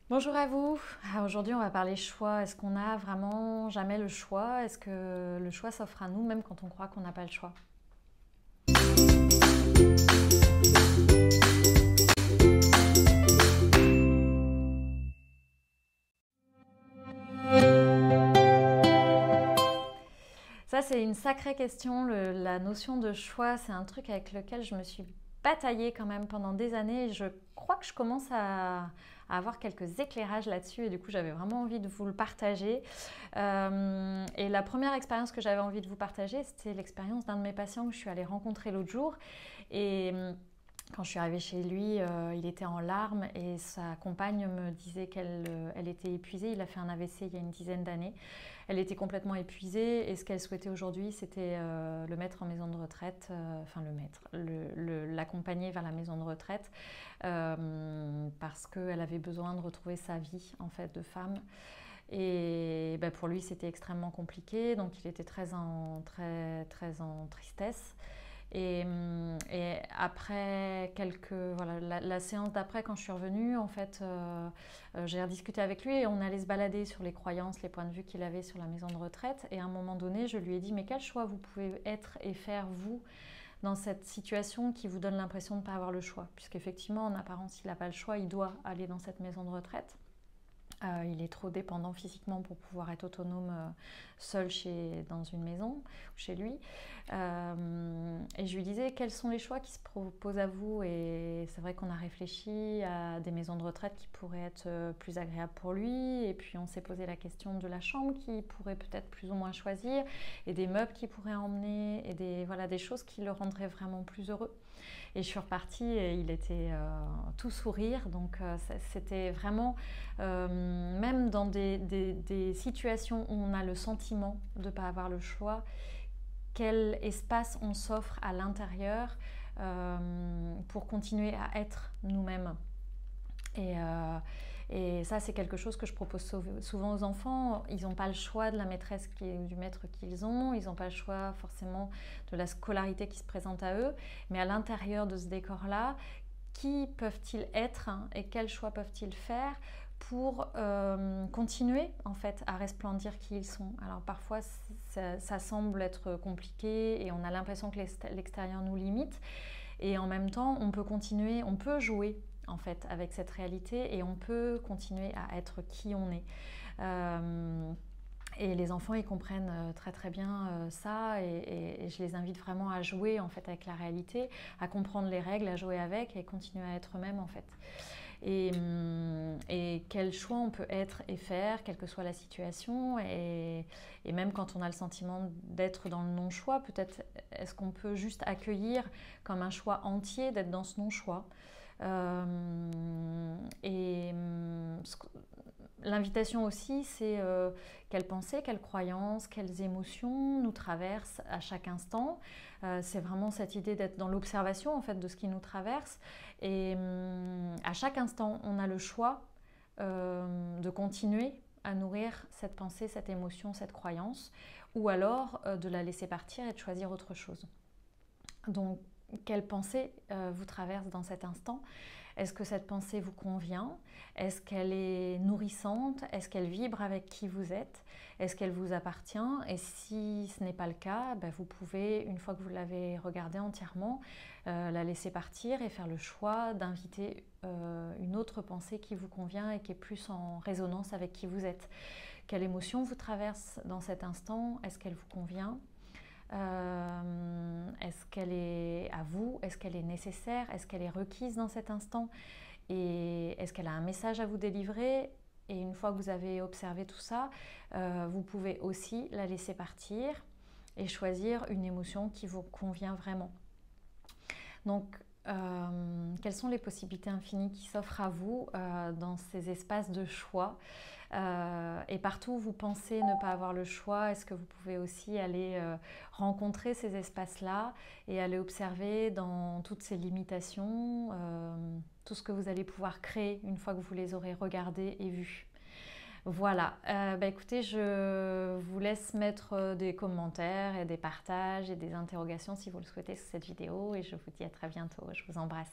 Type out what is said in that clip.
Bonjour à vous. Aujourd'hui, on va parler choix. Est-ce qu'on a vraiment jamais le choix? Est-ce que le choix s'offre à nous même quand on croit qu'on n'a pas le choix? Ça, c'est une sacrée question. La notion de choix, c'est un truc avec lequel je me suis bataillée quand même pendant des années. Et je crois que je commence à avoir quelques éclairages là-dessus. Et du coup, j'avais vraiment envie de vous le partager. Et la première expérience que j'avais envie de vous partager, c'était l'expérience d'un de mes patients que je suis allée rencontrer l'autre jour. Et quand je suis arrivée chez lui, il était en larmes et sa compagne me disait qu'elle était épuisée. Il a fait un AVC il y a une dizaine d'années. Elle était complètement épuisée et ce qu'elle souhaitait aujourd'hui, c'était le mettre en maison de retraite, l'accompagner vers la maison de retraite parce qu'elle avait besoin de retrouver sa vie en fait de femme. Et ben, pour lui, c'était extrêmement compliqué, donc il était très en tristesse. Et après la séance d'après, quand je suis revenue, en fait, j'ai rediscuté avec lui et on allait se balader sur les croyances, les points de vue qu'il avait sur la maison de retraite. Et à un moment donné, je lui ai dit, mais quel choix vous pouvez être et faire, vous, dans cette situation qui vous donne l'impression de ne pas avoir le choix? Puisqu'effectivement, en apparence, il n'a pas le choix, il doit aller dans cette maison de retraite. Il est trop dépendant physiquement pour pouvoir être autonome seul dans une maison, chez lui. Et je lui disais, quels sont les choix qui se proposent à vous? Et c'est vrai qu'on a réfléchi à des maisons de retraite qui pourraient être plus agréables pour lui. Et puis on s'est posé la question de la chambre qu'il pourrait peut-être plus ou moins choisir, et des meubles qu'il pourrait emmener, et des choses qui le rendraient vraiment plus heureux. Et je suis repartie et il était tout sourire. Donc c'était vraiment, même dans des situations où on a le sentiment de ne pas avoir le choix, quel espace on s'offre à l'intérieur pour continuer à être nous-mêmes. Et ça, c'est quelque chose que je propose souvent aux enfants. Ils n'ont pas le choix de la maîtresse du maître qu'ils ont. Ils n'ont pas le choix forcément de la scolarité qui se présente à eux. Mais à l'intérieur de ce décor-là, qui peuvent-ils être et quels choix peuvent-ils faire pour continuer en fait à resplendir qui ils sont? Alors parfois, ça semble être compliqué et on a l'impression que l'extérieur nous limite. Et en même temps, on peut continuer, on peut jouer en fait avec cette réalité et on peut continuer à être qui on est. Et les enfants, ils comprennent très très bien ça et je les invite vraiment à jouer en fait avec la réalité, à comprendre les règles, à jouer avec et continuer à être eux-mêmes en fait. Et quel choix on peut être et faire, quelle que soit la situation. Et même quand on a le sentiment d'être dans le non-choix, peut-être est-ce qu'on peut juste accueillir comme un choix entier d'être dans ce non-choix. Et l'invitation aussi, c'est quelles pensées, quelles croyances, quelles émotions nous traversent à chaque instant. C'est vraiment cette idée d'être dans l'observation en fait de ce qui nous traverse. Et à chaque instant, on a le choix de continuer à nourrir cette pensée, cette émotion, cette croyance, ou alors de la laisser partir et de choisir autre chose. Donc, quelle pensée vous traverse dans cet instant? Est-ce que cette pensée vous convient? Est-ce qu'elle est nourrissante? Est-ce qu'elle vibre avec qui vous êtes? Est-ce qu'elle vous appartient? Et si ce n'est pas le cas, vous pouvez, une fois que vous l'avez regardée entièrement, la laisser partir et faire le choix d'inviter une autre pensée qui vous convient et qui est plus en résonance avec qui vous êtes. Quelle émotion vous traverse dans cet instant? Est-ce qu'elle vous convient? Est-ce qu'elle est à vous? Est-ce qu'elle est nécessaire? Est-ce qu'elle est requise dans cet instant? Et est-ce qu'elle a un message à vous délivrer? Et une fois que vous avez observé tout ça, vous pouvez aussi la laisser partir et choisir une émotion qui vous convient vraiment. Donc, quelles sont les possibilités infinies qui s'offrent à vous dans ces espaces de choix? Et partout où vous pensez ne pas avoir le choix, est-ce que vous pouvez aussi aller rencontrer ces espaces-là et aller observer dans toutes ces limitations tout ce que vous allez pouvoir créer une fois que vous les aurez regardés et vus? Voilà, écoutez, je vous laisse mettre des commentaires et des partages et des interrogations si vous le souhaitez sur cette vidéo et je vous dis à très bientôt. Je vous embrasse.